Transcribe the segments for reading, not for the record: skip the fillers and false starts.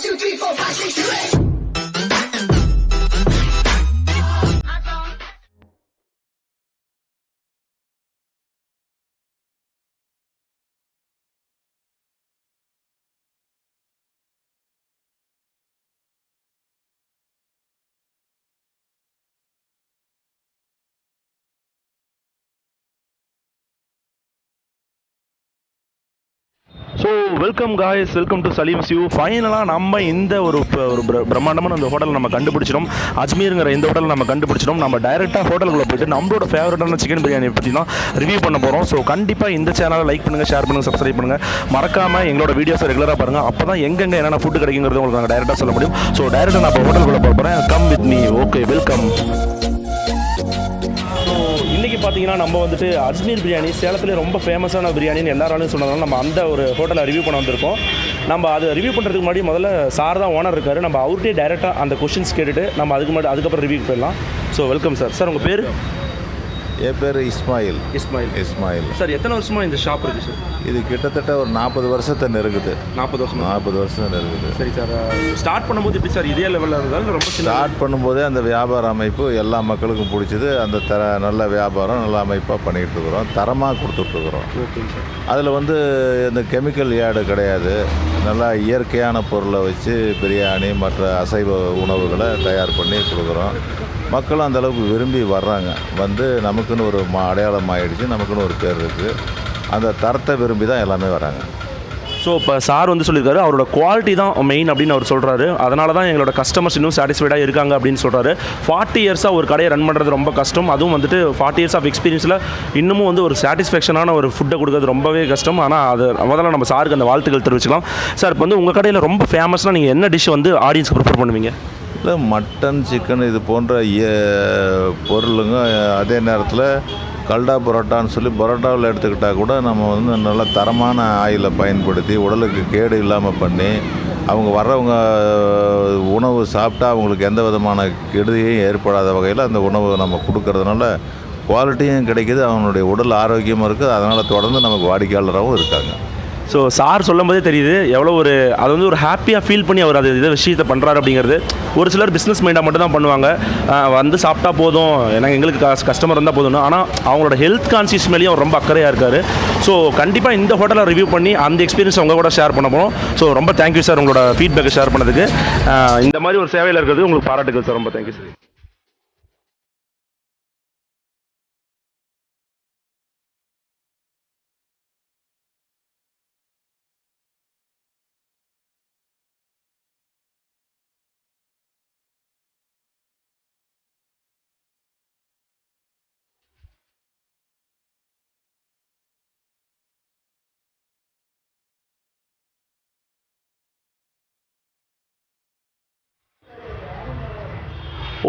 2, 3, 4, 5, 6, 7, 8. So welcome guys, welcome to Salim's view. ஃபைனலாக நம்ம இந்த ஒரு பிரம்மாண்டமான அந்த ஹோட்டலை நம்ம கண்டுபிடிச்சிடும். அஜ்மீருங்கிற இந்த ஹோட்டலை நம்ம கண்டுபிடிச்சிடும். நம்ம டைரெக்டாக ஹோட்டலுக்குள்ளே போயிட்டு நம்மளோட ஃபேவரட்டான சிக்கன் பிரியாணி பற்றி தான் ரிவ்யூ பண்ண போகிறோம். ஸோ கண்டிப்பாக இந்த சேனலை லைக் பண்ணுங்கள், ஷேர் பண்ணுங்கள், சப்ஸ்கிரைப் பண்ணுங்கள். மறக்காமல் எங்களோட வீடியோஸை ரெகுலராக பாருங்கள். அப்போ தான் எங்கெங்கே என்னென்ன ஃபுட்டு கிடைக்குங்கிறது உங்களுக்கு நாங்கள் டைரெக்டாக சொல்ல முடியும். ஸோ டைரெக்டாக நான் இப்போ ஹோட்டலுக்குள்ளே போகிறேன். Come with me. Okay, welcome. இன்றைக்கி பார்த்தீங்கன்னா நம்ம வந்துட்டு அஜ்மீர் பிரியாணி சேலத்தில் ரொம்ப ஃபேமஸான பிரியாணின்னு எல்லாராலையும் சொன்னதால நம்ம அந்த ஒரு ஹோட்டலை ரிவ்யூ பண்ண வந்திருக்கோம். நம்ம அதை ரிவ்யூ பண்ணுறதுக்கு முன்னாடி முதல்ல சார் தான் ஓனர் இருக்கார். நம்ம அவர்கிட்டே டைரெக்டாக அந்த கொஷின்ஸ் கேட்டுட்டு நம்ம அதுக்கப்புறம் ரிவ்யூ போயிடலாம். So welcome sir. சார் உங்கள் பேர்? என் பேர் இஸ்மாயில். இஸ்மாயில் சார். எத்தனை வருஷமாக இந்த ஷாப் இருக்குது சார்? இது கிட்டத்தட்ட ஒரு 40 வருஷத்தை நெருங்குது. 40 வருஷம் நெருங்குது. சரி சார். ஸ்டார்ட் பண்ணும்போது எப்படி சார் இதே லெவலில் இருந்தாலும் ரொம்ப ஸ்டார்ட் பண்ணும்போதே அந்த வியாபார அமைப்பு எல்லா மக்களுக்கும் பிடிச்சது. அந்த நல்ல வியாபாரம் நல்ல அமைப்பாக பண்ணிகிட்டு இருக்கிறோம், தரமாக கொடுத்துட்ருக்குறோம். Okay sir. அதில் வந்து இந்த கெமிக்கல் ஆடு கிடையாது. நல்லா இயற்கையான பொருளை வச்சு பிரியாணி மற்ற அசைவ உணவுகளை தயார் பண்ணி கொடுக்குறோம். மக்களும் அந்தளவுக்கு விரும்பி வர்றாங்க. வந்து நமக்குன்னு ஒரு அடையாளம் ஆகிடுச்சு, நமக்குன்னு ஒரு பேர் இருக்குது. அந்த தரத்தை விரும்பி தான் எல்லாமே வராங்க. ஸோ இப்போ சார் வந்து சொல்லியிருக்காரு அவரோட குவாலிட்டி தான் மெயின் அப்படின்னு அவர் சொல்கிறாரு. அதனால தான் எங்களோட கஸ்டமர்ஸ் இன்னும் சாட்டிஸ்ஃபைடாக இருக்காங்க அப்படின்னு சொல்கிறாரு. 40 இயர்ஸாக ஒரு கடையை ரன் பண்ணுறது ரொம்ப கஷ்டம். அதுவும் வந்துட்டு 40 இயர்ஸ் ஆஃப் எக்ஸ்பீரியன்ஸில் இன்னமும் வந்து ஒரு சாட்டிஸ்ஃபேக்ஷனான ஒரு ஃபுட்டை கொடுக்கறது ரொம்பவே கஷ்டம். ஆனால் அது முதல்ல நம்ம சாருக்கு அந்த வாழ்த்துக்கள் தெரிவிச்சுக்கலாம். சார் இப்போ வந்து உங்கள் கடையில் ரொம்ப ஃபேமஸ்னால் நீங்கள் என்ன டிஷ் வந்து ஆடியன்ஸ்க்கு ப்ரிஃபர் பண்ணுவீங்க? இல்லை, மட்டன், சிக்கன் இது போன்ற பொருளுங்க. அதே நேரத்தில் கல்டா பரோட்டான்னு சொல்லி பரோட்டாவில் எடுத்துக்கிட்டால் கூட நம்ம வந்து நல்ல தரமான ஆயிலை பயன்படுத்தி உடலுக்கு கேடு இல்லாமல் பண்ணி அவங்க வர்றவங்க உணவு சாப்பிட்டா அவங்களுக்கு எந்த விதமான கெடுதியும் ஏற்படாத வகையில் அந்த உணவு நம்ம கொடுக்கறதுனால குவாலிட்டியும் கிடைக்கிது, அவங்களுடைய உடல் ஆரோக்கியமாக இருக்குது. அதனால் தொடர்ந்து நமக்கு வாடிக்கையாளராகவும் இருக்காங்க. ஸோ சார் சொல்லும் போதே தெரியுது எவ்வளோ அது வந்து ஒரு ஹாப்பியாக ஃபீல் பண்ணி அவர் இதை விஷயத்தை பண்ணுறாரு அப்படிங்கிறது. ஒரு சிலர் பிஸ்னஸ் மைண்டாக மட்டும் தான் பண்ணுவாங்க. வந்து சாப்பிட்டா போதும், ஏன்னா எங்களுக்கு கஸ்டமர் இருந்தால் போதும். ஆனால் அவங்களோட ஹெல்த் கான்சியஸ் மேலேயும் அவர் ரொம்ப அக்கறையாக இருக்கார். ஸோ கண்டிப்பாக இந்த ஹோட்டலை ரிவ்யூ பண்ணி அந்த எக்ஸ்பீரியன்ஸ் அவங்க கூட ஷேர் பண்ண போகிறோம். ஸோ ரொம்ப தேங்க்யூ சார், உங்களோட ஃபீட்பேக்கை ஷேர் பண்ணதுக்கு. இந்த மாதிரி ஒரு சேவையில் இருக்கிறது உங்களுக்கு பாராட்டுகள் சார். ரொம்ப தேங்க்யூ சார்.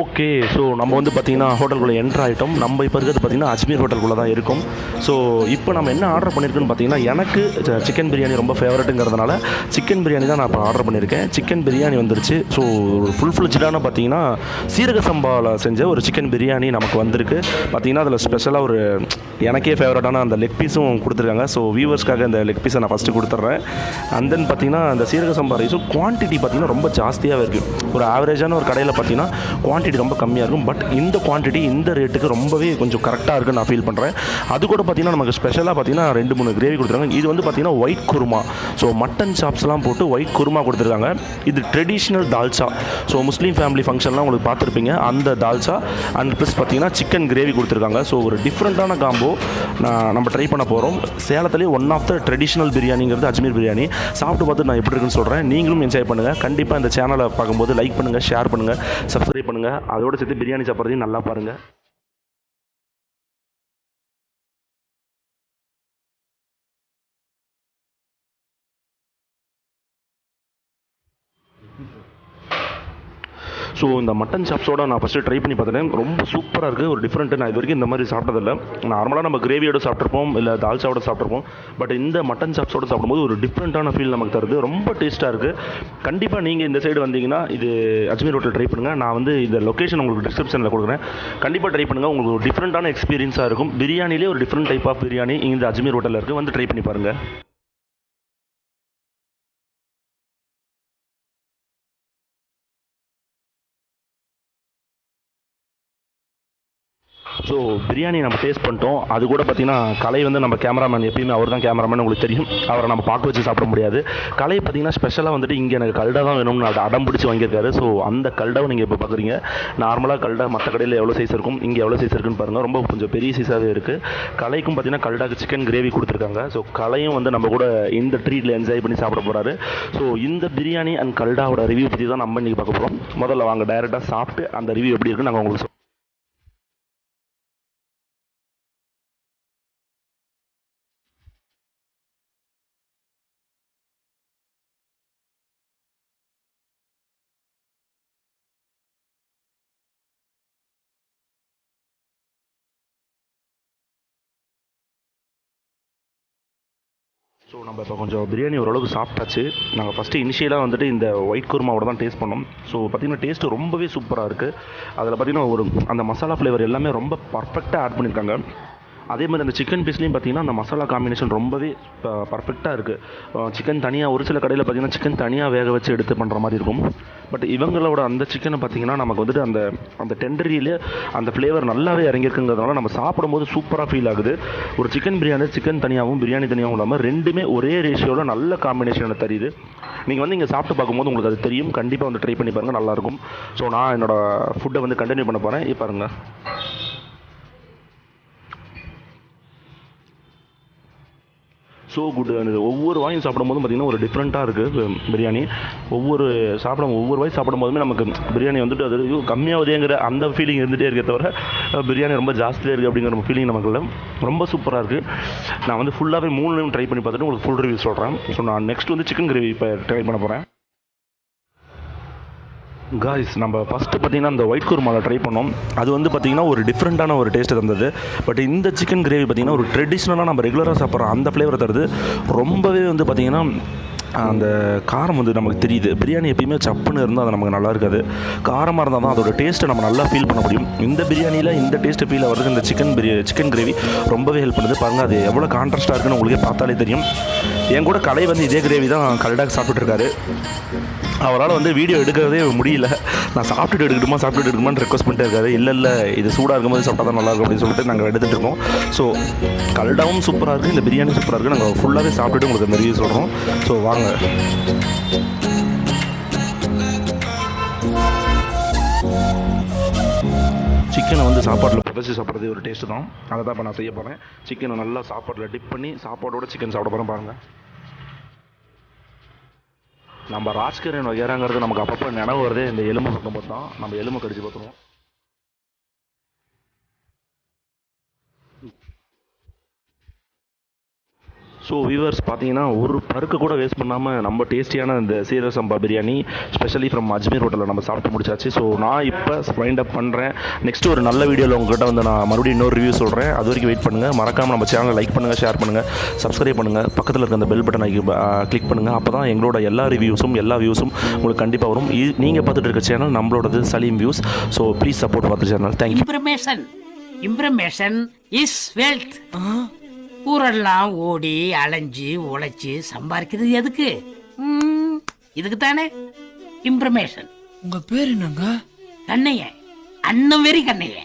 ஓகே, ஸோ நம்ம வந்து பார்த்திங்கன்னா ஹோட்டலுக்குள்ளே என்ட்ரு ஆகிட்டோம். நம்ம இப்போ இருக்கிறது பார்த்திங்கன்னா அஜ்மீர் ஹோட்டலுக்குள்ளே தான் இருக்கும். ஸோ இப்போ நம்ம என்ன ஆர்டர் பண்ணியிருக்கோன்னு பார்த்திங்கன்னா, எனக்கு சிக்கன் பிரியாணி ரொம்ப ஃபேவரட்டுங்கிறதுனால சிக்கன் பிரியாணி தான் நான் இப்போ ஆர்டர் பண்ணியிருக்கேன். சிக்கன் பிரியாணி வந்துருச்சு. ஸோ ஃபுல் ஃப்ளெட்ஜான பார்த்திங்கன்னா சீரக சம்பாவில் செஞ்ச ஒரு சிக்கன் பிரியாணி நமக்கு வந்திருக்கு. பார்த்திங்கன்னா அதில் ஸ்பெஷலாக ஒரு எனக்கே ஃபேவரட்டான அந்த லெக் பீஸும் கொடுத்துருக்காங்க. ஸோ வியூவர்ஸ்க்காக இந்த லெக் பீஸை நான் ஃபஸ்ட்டு கொடுத்துட்றேன். அண்ட் தென் பார்த்திங்கன்னா அந்த சீரக சம்பா ரைஸும் குவான்டிட்டி பார்த்திங்கன்னா ரொம்ப ஜாஸ்தியாகவே இருக்குது. ஒரு ஆவரேஜான ஒரு கடையில் பார்த்திங்கன்னா குவான்டிட்டி ரொம்ப கம்மியாக இருக்கும். பட் இந்த குவான்டிட்டி இந்த ரேட்டுக்கு ரொம்பவே கொஞ்சம் கரெக்டாக இருக்குன்னு நான் ஃபீல் பண்ணுறேன். அது கூட பார்த்திங்கன்னா நமக்கு ஸ்பெஷலாக பார்த்திங்கன்னா 2-3 கிரேவி கொடுத்துருக்காங்க. இது வந்து பார்த்திங்கன்னா ஒயிட் குருமா. ஸோ மட்டன் சாப்ஸ்லாம் போட்டு ஒயிட் குருமா கொடுத்துருக்காங்க. இது traditional dalcha. So Muslim family ஃபங்க்ஷன்லாம் உங்களுக்கு பார்த்துருப்பீங்க, அந்த தால்ச்சா. அண்ட் ப்ளஸ் பார்த்திங்கன்னா சிக்கன் கிரேவி கொடுத்துருக்காங்க. ஸோ ஒரு டிஃப்ரெண்ட்டான காம்போ நம்ம ட்ரை பண்ண போகிறோம். சேலத்துலேயே ஒன் ஆஃப் த ட்ரெடிஷ்னல் பிரியாணிங்கிறது அஜ்மீர் பிரியாணி. சாப்பிட்டு பார்த்து நான் எப்படி இருக்குன்னு சொல்கிறேன். நீங்களும் என்ஜாய் பண்ணுங்கள். கண்டிப்பாக இந்த சேனலை பார்க்கும்போது லைக் பண்ணுங்கள், ஷேர் பண்ணுங்கள், சப்ஸ்கிரைப் பண்ணுங்கள். அதோட சேர்த்து பிரியாணி சாப்பிட்றதையும் நல்லா பாருங்கள். ஸோ இந்த மட்டன் சாப்ஸோட நான் ஃபஸ்ட்டு ட்ரை பண்ணி பார்த்துட்டேன். ரொம்ப சூப்பராக இருக்குது. ஒரு டிஃப்ரெண்ட்டு. நான் இது வரைக்கும் இந்த மாதிரி சாப்பிட்டதில்லை. நார்மலாக நம்ம கிரேவியோட சாப்பிட்ருப்போம், இல்லை தால்ச்சாவோட சாப்பிட்ருப்போம். பட் இந்த மட்டன் சாப்ஸோட சாப்பிடும்போது ஒரு டிஃப்ரெண்ட்டான ஃபீல் நமக்கு தருது. ரொம்ப டேஸ்ட்டாக இருக்குது. கண்டிப்பாக நீங்கள் இந்த சைடு வந்தீங்கன்னா இது அஜ்மீர் ஹோட்டல் ட்ரை பண்ணுங்கள். நான் வந்து இந்த லொக்கேஷன் உங்களுக்கு டிஸ்கிரிப்ஷனில் கொடுக்குறேன். கண்டிப்பாக ட்ரை பண்ணுங்கள். உங்களுக்கு ஒரு டிஃப்ரெண்ட்டான எக்ஸ்பீரியன்ஸாக இருக்கும். பிரியாணிலே ஒரு டிஃப்ரெண்ட் டைப் ஆஃப் பிரியாணி இந்த அஜ்மீர் ஹோட்டலில் இருக்குது. வந்து ட்ரை பண்ணி பாருங்கள். ஸோ பிரியாணி நம்ம டேஸ்ட் பண்ணிட்டோம். அது கூட பார்த்தீங்கன்னா கலை வந்து நம்ம கேமராமேன், எப்பயுமே அவர் தான் கேமராமேன், உங்களுக்கு தெரியும். அவரை நம்ம பார்க்க வச்சு சாப்பிட முடியாது. கலை பார்த்தீங்கன்னா ஸ்பெஷலாக வந்துட்டு இங்கே எனக்கு கல்டா தான் வேணும்னு அடம் பிடிச்சி வாங்கியிருக்காரு. ஸோ அந்த கல்டாவை நீங்கள் இப்போ பார்க்குறீங்க. நார்மலாக கல்டா மற்ற கடையில் எவ்வளோ சைஸ் இருக்கும், இங்கே எவ்வளோ சைஸ் இருக்குன்னு பாருங்கள். ரொம்ப கொஞ்சம் பெரிய சைஸாகவே இருக்குது. கலைக்கும் பார்த்தீங்கன்னா கல்டாக்கு சிக்கன் கிரேவி கொடுத்துருக்காங்க. ஸோ கலையும் வந்து நம்ம கூட இந்த ட்ரீட்டில் என்ஜாய் பண்ணி சாப்பிட போகிறாரு. ஸோ இந்த பிரியாணி அண்ட் கல்டாவோட ரிவ்யூ பற்றி தான் நம்ம இன்றைக்கி பார்க்க போகிறோம். முதல்ல வாங்க டைரெக்டாக சாப்பிட்டு அந்த ரிவ்யூ எப்படி இருக்குன்னு நாங்கள் உங்களுக்கு ஸோ நம்ம இப்போ கொஞ்சம் பிரியாணி ஓரளவுக்கு சாப்பிட்டாச்சு. நாங்கள் ஃபஸ்ட்டு இனிஷியலாக வந்துட்டு இந்த ஒயிட் குருமாவோட தான் டேஸ்ட் பண்ணோம். ஸோ பார்த்திங்கன்னா டேஸ்ட்டு ரொம்பவே சூப்பராக இருக்குது. அதில் பார்த்திங்கன்னா ஒரு அந்த மசாலா ஃப்ளேவர் எல்லாமே ரொம்ப பர்ஃபெக்டாக ஆட் பண்ணியிருக்காங்க. அதே மாதிரி அந்த சிக்கன் பீஸ்லேயும் பார்த்திங்கன்னா அந்த மசாலா காம்பினேஷன் ரொம்பவே பர்ஃபெக்டாக இருக்குது. சிக்கன் தனியாக ஒரு சில கடையில் பார்த்திங்கன்னா சிக்கன் தனியாக வேக வச்சு எடுத்து பண்ணுற மாதிரி இருக்கும். பட் இவங்களோட அந்த சிக்கனை பார்த்திங்கன்னா நமக்கு வந்துட்டு அந்த அந்த டெண்டரியிலே அந்த ஃப்ளேவர் நல்லாவே இறங்கியிருக்குங்கிறதுனால நம்ம சாப்பிடும்போது சூப்பராக ஃபீல் ஆகுது. ஒரு சிக்கன் பிரியாணி சிக்கன் தனியாகவும் பிரியாணி தனியாகவும் இல்லாமல் ரெண்டுமே ஒரே ரேஷியோவில் நல்ல காம்பினேஷனை தெரியுது. நீங்கள் வந்து இங்கே சாப்பிட்டு பார்க்கும்போது உங்களுக்கு அது தெரியும். கண்டிப்பாக வந்து ட்ரை பண்ணி பாருங்கள், நல்லாயிருக்கும். ஸோ நான் என்னோடய ஃபுட்டை வந்து கண்டினியூ பண்ண போகிறேன். இப்போ பாருங்கள். So good. அந்த ஒவ்வொரு வாயும் சாப்பிடும்போதும் பார்த்திங்கன்னா ஒரு டிஃப்ரெண்ட்டாக இருக்குது பிரியாணி. ஒவ்வொரு வாய் சாப்பிடும் போதுமே நமக்கு பிரியாணி வந்துட்டு அது கம்மியாகுதேங்கிற அந்த ஃபீலிங் இருந்துகிட்டே இருக்க தவிர பிரியாணி ரொம்ப ஜாஸ்தியாக இருக்குது அப்படிங்கிற ஃபீலிங் நமக்கு ரொம்ப சூப்பராக இருக்குது. நான் வந்து ஃபுல்லாகவே 3 டைம் ட்ரை பண்ணி பார்த்துட்டு உங்களுக்கு ஃபுல் ரிவ்யூ சொல்கிறேன். ஸோ நான் நெக்ஸ்ட் வந்து சிக்கன் கிரேவி இப்போ ட்ரை பண்ண போகிறேன். காய்ஸ், நம்ம ஃபஸ்ட்டு பார்த்திங்கன்னா அந்த ஒயிட் குருமாவில் ட்ரை பண்ணோம். அது வந்து பார்த்திங்கன்னா ஒரு டிஃப்ரெண்ட்டான ஒரு டேஸ்ட் தந்தது. பட் இந்த சிக்கன் கிரேவி பார்த்திங்கன்னா ஒரு ட்ரெடிஷ்னலாக நம்ம ரெகுலராக சாப்பிட்ற அந்த ஃப்ளேவரை தருது. ரொம்பவே வந்து பார்த்திங்கன்னா அந்த காரம் வந்து நமக்கு தெரியுது. பிரியாணி எப்பயுமே சப்புன்னு இருந்தால் அது நமக்கு நல்லா இருக்காது. காரமாக இருந்தால் தான் அதோட டேஸ்ட்டை நம்ம நல்லா ஃபீல் பண்ண முடியும். இந்த பிரியாணியில் இந்த டேஸ்ட்டு ஃபீல் ஆகிறதுக்கு இந்த சிக்கன் கிரேவி ரொம்பவே ஹெல்ப் பண்ணுது. பாருங்கள், அது எவ்வளோ கான்ட்ராஸ்ட்டாக இருக்குன்னு உங்களுக்கே பார்த்தாலே தெரியும். என் கூட கலை வந்து இதே கிரேவி தான் கல்டாக சாப்பிட்டுருக்காரு. அவரால் வந்து வீடியோ எடுக்கிறதே முடியல. நான் சாப்பிட்டுட்டு எடுக்கணுமான்னு ரெக்வஸ்ட் பண்ணிட்டே இருக்காரு. இல்லை இது சூடாக இருக்கும்போது சாப்பிட்டா தான் நல்லாயிருக்கும் அப்படின்னு சொல்லிட்டு நாங்கள் எடுத்துகிட்டு இருக்கோம். ஸோ கல்டாவும் சூப்பராக இருக்குது, இந்த பிரியாணி சூப்பராக இருக்குது. நாங்கள் ஃபுல்லாகவே சாப்பிட்டுட்டு உங்களுக்கு அந்த ரிவ்யூ சொல்கிறோம். ஸோ வாங்க. சிக்கனை வந்து சாப்பாட்டில் புதைச்சி சாப்பிட்றது ஒரு டேஸ்ட்டு தான். அதை தான் இப்போ நான் செய்ய போகிறேன். சிக்கனை நல்லா சாப்பாட்டில் டிப் பண்ணி சாப்பாடோட சிக்கன் சாப்பிட போகிறேன். பாருங்கள், நம்ம ராஜ்கரன் வகைறாங்கிறது நமக்கு அப்பப்போ நினைவு வருதே இந்த எலும்பு பக்கம் தான். நம்ம எலும்பு கடிச்சு பார்த்துருவோம். ஸோ வியூவர்ஸ் பார்த்தீங்கன்னா ஒரு பருக்கு கூட வேஸ்ட் பண்ணாமல் நம்ம டேஸ்டியான இந்த சீரக சம்பா பிரியாணி ஸ்பெஷலி ஃப்ரம் அஜ்மீர் ஹோட்டலில் நம்ம சாப்பிட்டு முடிச்சாச்சு. ஸோ நான் இப்போ வைண்ட் அப் பண்ணுறேன். நெக்ஸ்ட் ஒரு நல்ல வீடியோவில் உங்கள்கிட்ட வந்து நான் மறுபடியும் இன்னொரு ரிவ்யூ சொல்கிறேன். அது வரைக்கும் வெயிட் பண்ணுங்கள். மறக்காமல் நம்ம சேனலை லைக் பண்ணுங்கள், ஷேர் பண்ணுங்கள், சப்ஸ்கிரைப் பண்ணுங்கள். பக்கத்தில் இருக்க அந்த பெல் பட்டனை கிளிக் பண்ணுங்கள். அப்போ தான் எங்களோட எல்லா வியூஸும் உங்களுக்கு கண்டிப்பாக வரும். நீங்கள் பார்த்துட்டு இருக்க சேனல் நம்மளோடது Salim views. So please support பார்த்து channel. Thank you. Information is wealth. ஊரெல்லாம் ஓடி அலைஞ்சு உழைச்சு சம்பாதிக்கிறது எதுக்கு? இதுக்கு தானே இம்ப்ரமேஷன். உங்க பேர் என்னங்க? கண்ணையன். அண்ணன் வெறி கண்ணையன்.